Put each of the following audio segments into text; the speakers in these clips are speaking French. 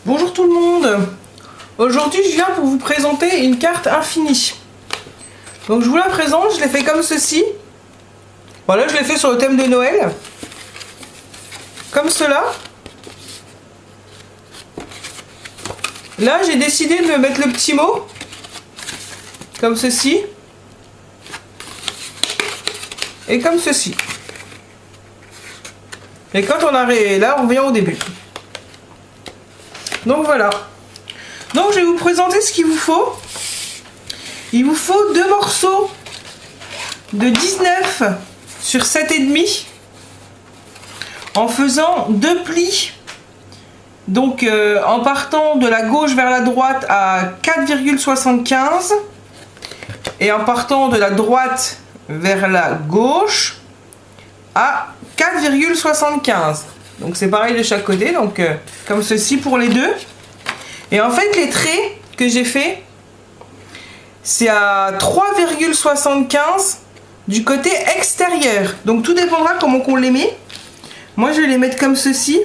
Bonjour tout le monde. Aujourd'hui je viens pour vous présenter une carte infinie. Donc je vous la présente, je l'ai fait comme ceci. Voilà, je l'ai fait sur le thème de Noël. Comme cela. Là j'ai décidé de mettre le petit mot. Comme ceci. Et comme ceci. Et quand on arrive là, on revient au début. Donc voilà. Donc je vais vous présenter ce qu'il vous faut. Il vous faut 2 morceaux de 19 sur 7,5 en faisant 2 plis. Donc en partant de la gauche vers la droite à 4,75 et en partant de la droite vers la gauche à 4,75. Donc c'est pareil de chaque côté, donc comme ceci pour les deux. Et en fait les traits que j'ai fait, c'est à 3,75 du côté extérieur. Donc tout dépendra comment on les met. Moi je vais les mettre comme ceci.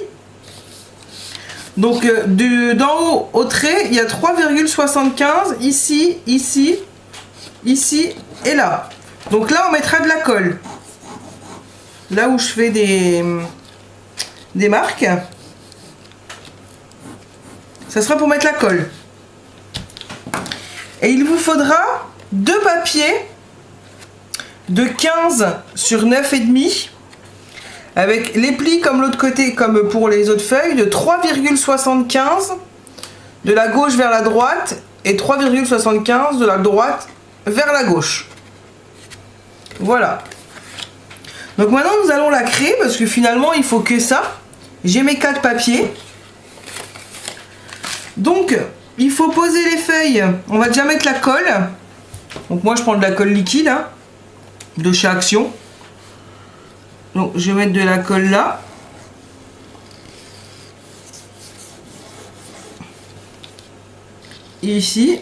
Donc d'en haut au trait, il y a 3,75 ici, ici, ici et là. Donc là on mettra de la colle. Là où je fais des marques, ça sera pour mettre la colle. Et il vous faudra 2 papiers de 15 sur 9,5 avec les plis comme l'autre côté, comme pour les autres feuilles, de 3,75 de la gauche vers la droite et 3,75 de la droite vers la gauche. Voilà. Donc maintenant nous allons la créer parce que finalement il faut que ça. J'ai mes 4 papiers. Donc il faut poser les feuilles. On va déjà mettre la colle. Donc moi je prends de la colle liquide hein, de chez Action. Donc je vais mettre de la colle là. Et ici.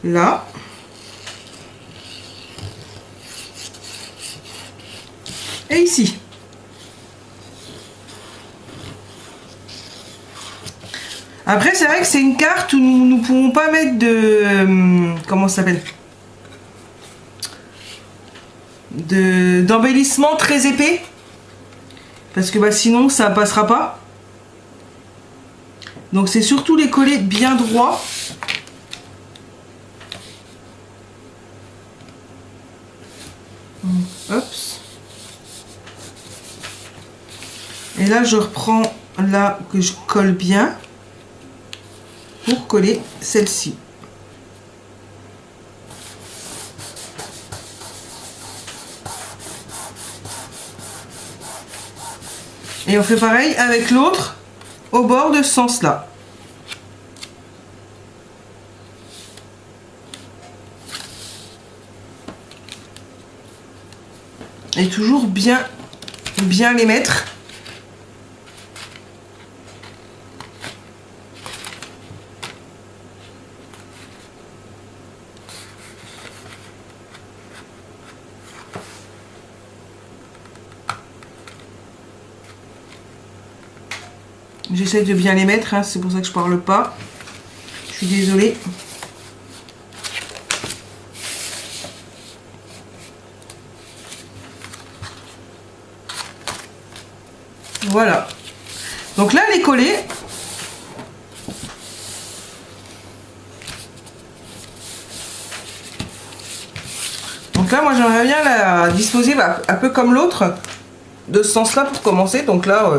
Là. Et ici. Après c'est vrai que c'est une carte où nous ne pouvons pas mettre de... comment ça s'appelle, d'embellissement très épais. Parce que bah, sinon ça passera pas. Donc c'est surtout les coller bien droit. Hop. Et là je reprends là que je colle bien pour coller celle-ci. Et on fait pareil avec l'autre au bord de ce sens-là. Et toujours bien les mettre. J'essaie de bien les mettre, hein, c'est pour ça que je parle pas. Je suis désolée. Voilà. Donc là, elle est collée. Donc là, moi, j'aimerais bien la disposer un peu comme l'autre, de ce sens-là pour commencer. Donc là,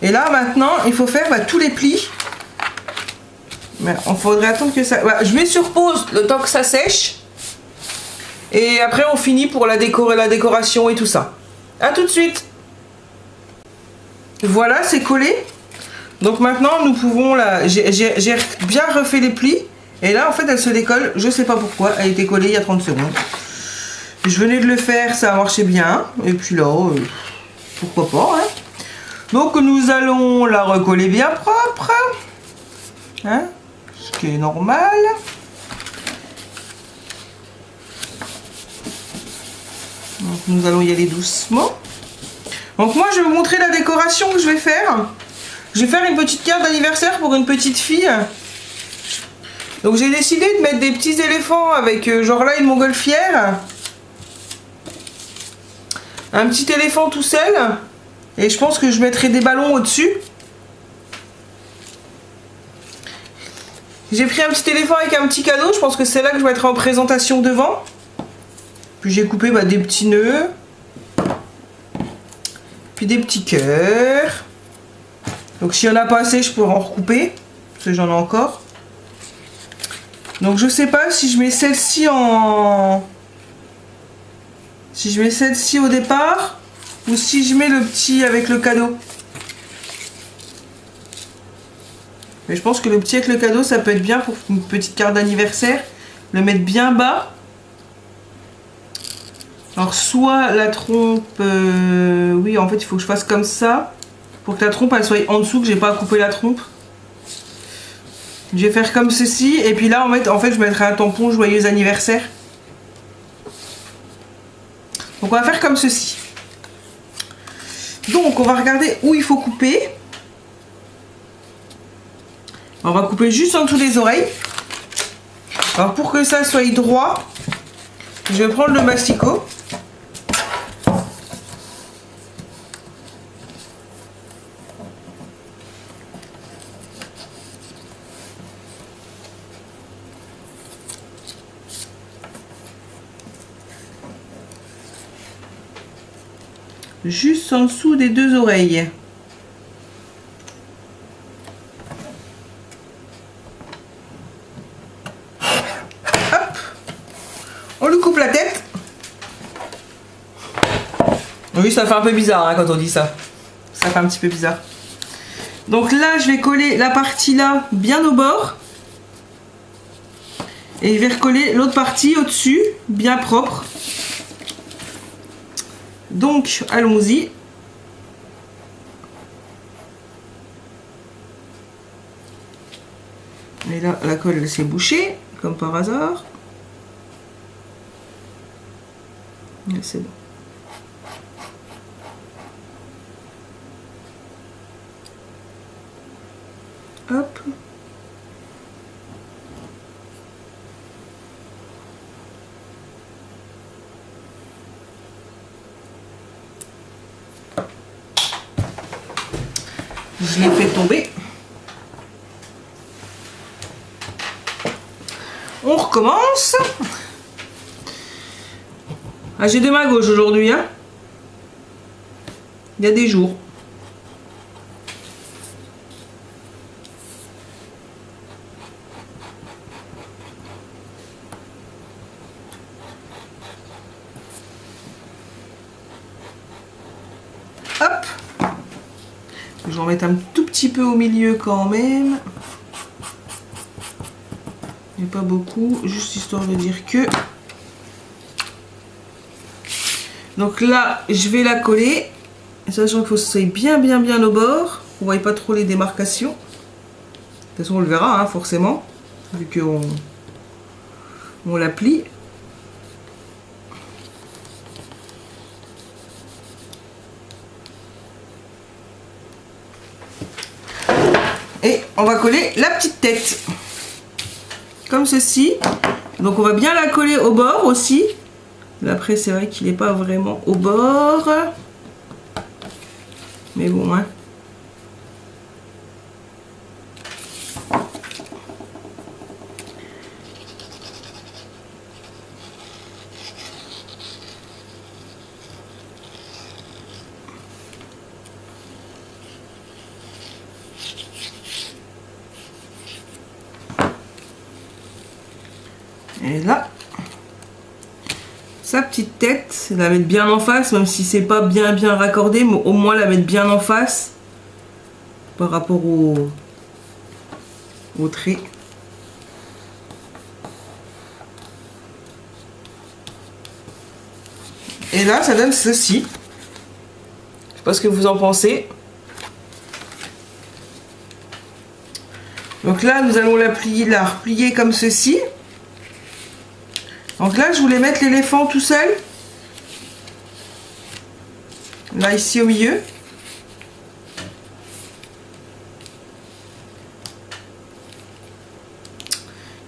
et là, maintenant, il faut faire tous les plis. Mais on faudrait attendre que ça... je mets sur pause le temps que ça sèche. Et après, on finit pour la décoration et tout ça. A tout de suite. Voilà, c'est collé. Donc maintenant, nous pouvons la... J'ai bien refait les plis. Et là, en fait, elle se décolle. Je sais pas pourquoi. Elle était collée il y a 30 secondes. Je venais de le faire, ça a marché bien. Et puis là, pourquoi pas, hein. Donc, nous allons la recoller bien propre. Hein, ce qui est normal. Donc, nous allons y aller doucement. Donc moi je vais vous montrer la décoration que je vais faire. Je vais faire une petite carte d'anniversaire pour une petite fille. Donc j'ai décidé de mettre des petits éléphants avec genre là une montgolfière. Un petit éléphant tout seul. Et je pense que je mettrai des ballons au-dessus. J'ai pris un petit éléphant avec un petit cadeau. Je pense que c'est là que je mettrai en présentation devant. Puis j'ai coupé des petits nœuds. Puis des petits cœurs. Donc s'il n'y en a pas assez, je pourrais en recouper. Parce que j'en ai encore. Donc je sais pas si je mets celle-ci en... Si je mets celle-ci au départ. Ou si je mets le petit avec le cadeau. Mais je pense que le petit avec le cadeau, ça peut être bien pour une petite carte d'anniversaire. Le mettre bien bas. Alors soit la trompe... oui, en fait, il faut que je fasse comme ça. Pour que la trompe, elle soit en dessous, que j'ai pas à couper la trompe. Je vais faire comme ceci. Et puis là, en fait, je mettrai un tampon joyeux anniversaire. Donc on va faire comme ceci. Donc on va regarder où il faut couper. On va couper juste en dessous des oreilles. Alors pour que ça soit droit, je vais prendre le masticot. Juste en dessous des deux oreilles. Hop. On lui coupe la tête. Oui, ça fait un peu bizarre hein, quand on dit ça. Ça fait un petit peu bizarre. Donc là, je vais coller la partie là bien au bord. Et je vais recoller l'autre partie au-dessus, bien propre. Donc, allons-y. Et là, la colle, elle s'est bouchée, comme par hasard. C'est bon. Hop. Je l'ai fait tomber. On recommence. Ah, j'ai des mains gauches aujourd'hui, hein. Il y a des jours. Hop. Je vais en mettre un tout petit peu au milieu quand même. Mais pas beaucoup, juste histoire de dire que. Donc là, je vais la coller. Sachant qu'il faut que ce soit bien au bord. On ne voit pas trop les démarcations. De toute façon, on le verra, hein, forcément. Vu qu'on la plie. Et on va coller la petite tête. Comme ceci. Donc on va bien la coller au bord aussi. Là après c'est vrai qu'il n'est pas vraiment au bord. Mais bon hein. Et là, sa petite tête, la mettre bien en face, même si c'est pas bien raccordé, mais au moins la mettre bien en face par rapport au trait. Et là, ça donne ceci. Je sais pas ce que vous en pensez. Donc là, nous allons la replier comme ceci. Donc là, je voulais mettre l'éléphant tout seul. là ici au milieu.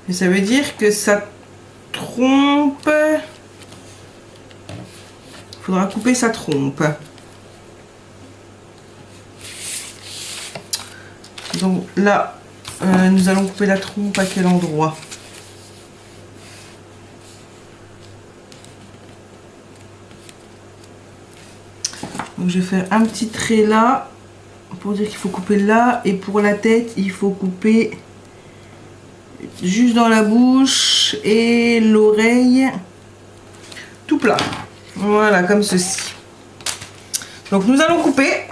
Et ça veut dire que ça trompe. Il faudra couper sa trompe. Donc là, nous allons couper la trompe à quel endroit? Donc je vais faire un petit trait là pour dire qu'il faut couper là, et pour la tête il faut couper juste dans la bouche et l'oreille tout plat. Voilà, comme ceci. Donc nous allons couper.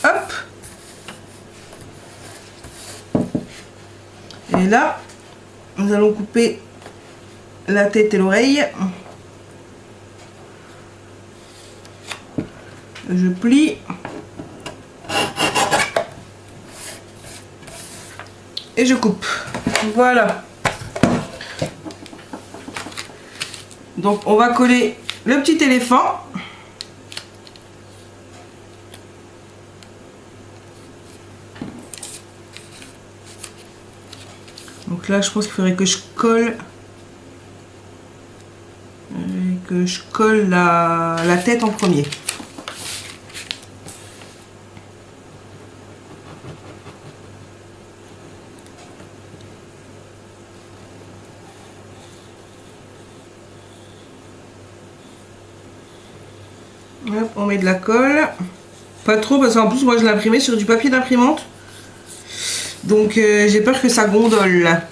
Hop. Et là, nous allons couper la tête et l'oreille. Je plie. Et je coupe. Voilà. Donc on va coller le petit éléphant. Donc là je pense qu'il faudrait que je colle la tête en premier. Hop, on met de la colle. Pas trop parce qu'en plus moi je l'ai imprimé sur du papier d'imprimante. Donc j'ai peur que ça gondole.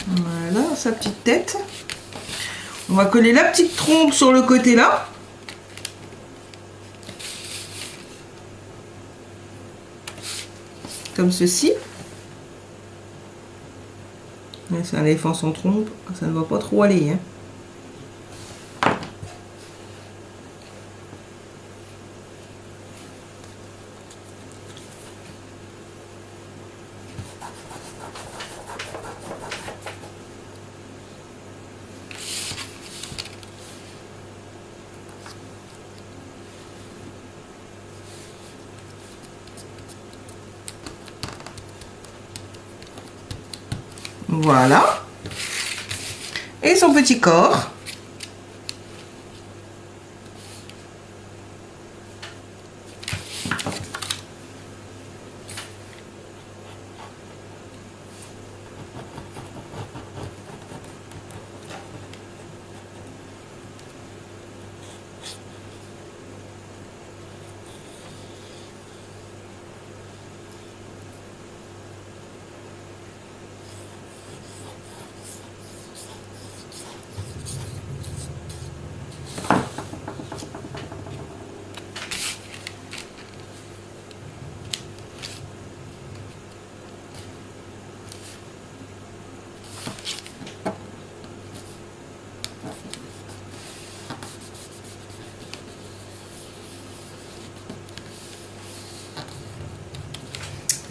Voilà sa petite tête. On va coller la petite trompe sur le côté là. Comme ceci. C'est un éléphant sans trompe, ça ne va pas trop aller. Hein. Voilà. Et son petit corps.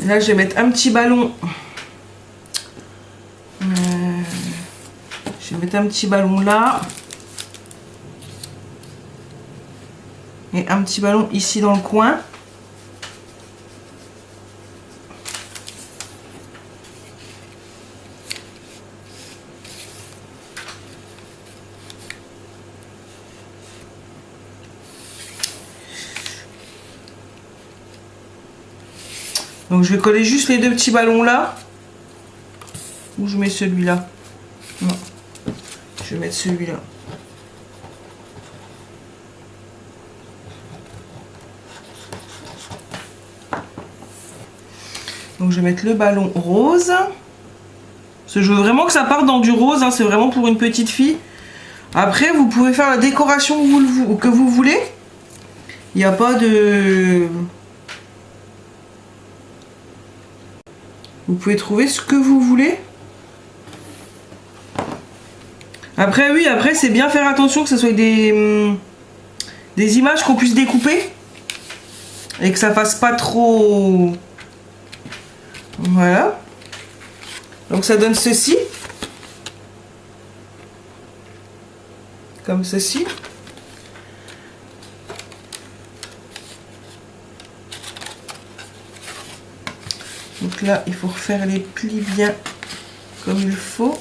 Là, je vais mettre un petit ballon. Je vais mettre un petit ballon là. Et un petit ballon ici dans le coin. Donc je vais coller juste les deux petits ballons là. Ou je mets celui-là? Non. Je vais mettre celui-là. Donc je vais mettre le ballon rose. Parce que je veux vraiment que ça parte dans du rose, hein, c'est vraiment pour une petite fille. Après, vous pouvez faire la décoration que vous voulez. Il n'y a pas de... Vous pouvez trouver ce que vous voulez. Après, oui, après, c'est bien faire attention que ce soit des images qu'on puisse découper. Et que ça fasse pas trop... Voilà. Donc ça donne ceci. Comme ceci. Donc là, il faut refaire les plis bien comme il faut.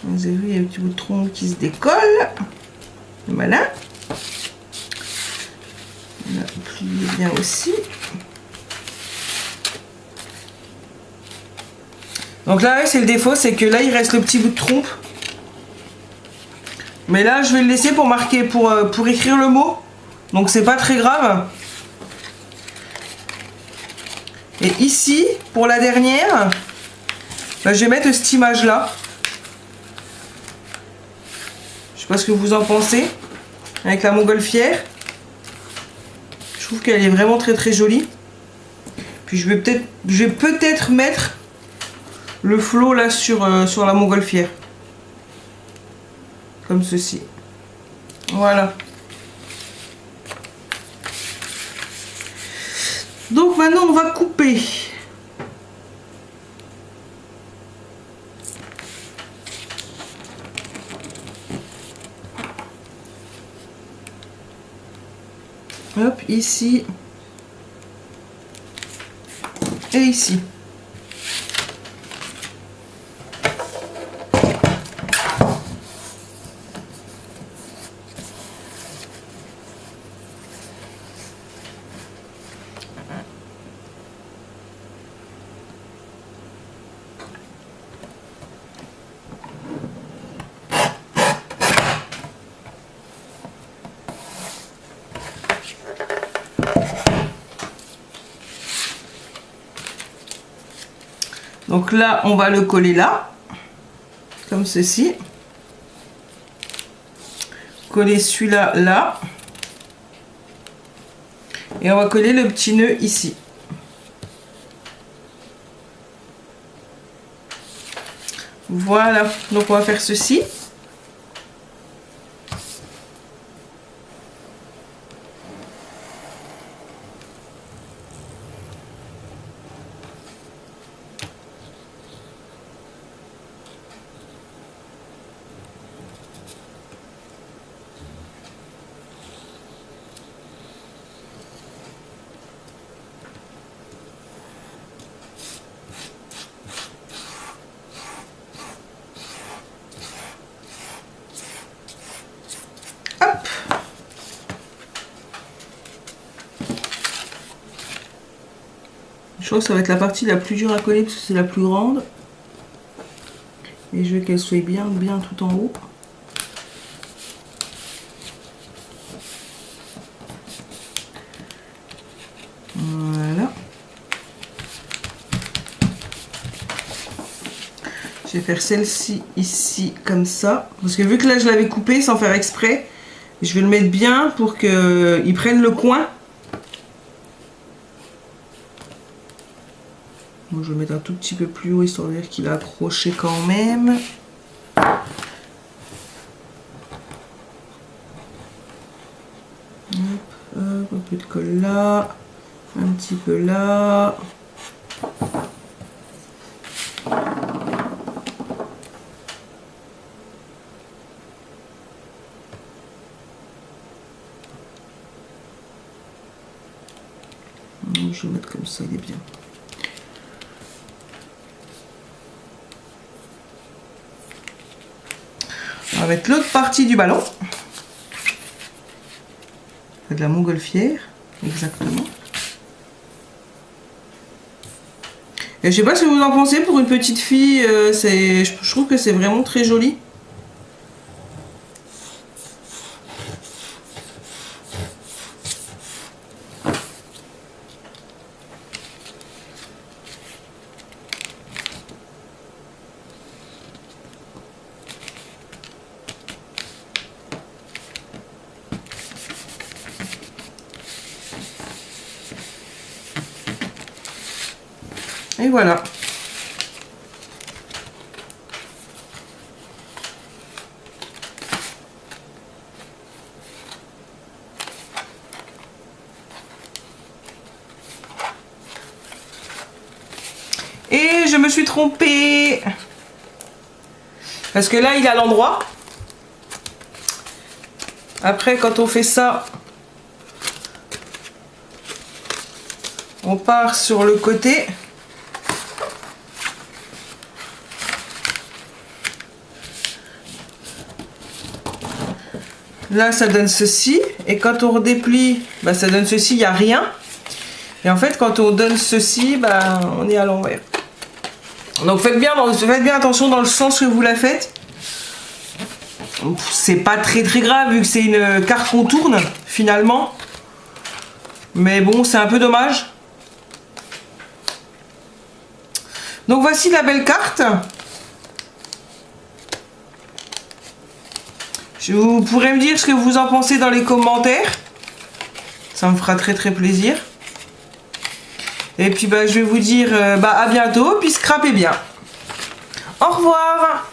Vous avez vu, il y a un petit bout de tronc qui se décolle. Voilà. On a plié bien aussi. Donc là, c'est le défaut, c'est que là, il reste le petit bout de trompe. Mais là, je vais le laisser pour marquer, pour écrire le mot. Donc c'est pas très grave. Et ici, pour la dernière, bah, je vais mettre cette image-là. Je sais pas ce que vous en pensez. Avec la montgolfière. Je trouve qu'elle est vraiment très très jolie. Puis je vais peut-être mettre le flot là sur la montgolfière. Comme ceci. Voilà. Donc maintenant on va couper. Hop, ici. Et ici. Donc là, on va le coller là, comme ceci. Coller celui-là là. Et on va coller le petit nœud ici. Voilà, donc on va faire ceci. Je crois que ça va être la partie la plus dure à coller parce que c'est la plus grande. Et je veux qu'elle soit bien tout en haut. Voilà. Je vais faire celle-ci ici comme ça. Parce que vu que là je l'avais coupé sans faire exprès, je vais le mettre bien pour qu'il prenne le coin. Bon, je vais mettre un tout petit peu plus haut histoire de dire qu'il a accroché quand même. Hop, hop, un peu de colle là, un petit peu là. Je vais mettre comme ça, il est bien. On va mettre l'autre partie du ballon. De la montgolfière, exactement. Et je sais pas ce que vous en pensez pour une petite fille, je trouve que c'est vraiment très joli. Et voilà. Et je me suis trompée. Parce que là, il est à l'endroit. Après, quand on fait ça, on part sur le côté. Là, ça donne ceci. Et quand on redéplie, bah, ça donne ceci, il n'y a rien. Et en fait, quand on donne ceci, bah, on est à l'envers. Donc faites bien attention dans le sens que vous la faites. C'est pas très grave vu que c'est une carte qu'on tourne finalement. Mais bon, c'est un peu dommage. Donc voici la belle carte. Vous pourrez me dire ce que vous en pensez dans les commentaires. Ça me fera très plaisir. Et puis bah, je vais vous dire à bientôt, puis scrapez bien. Au revoir.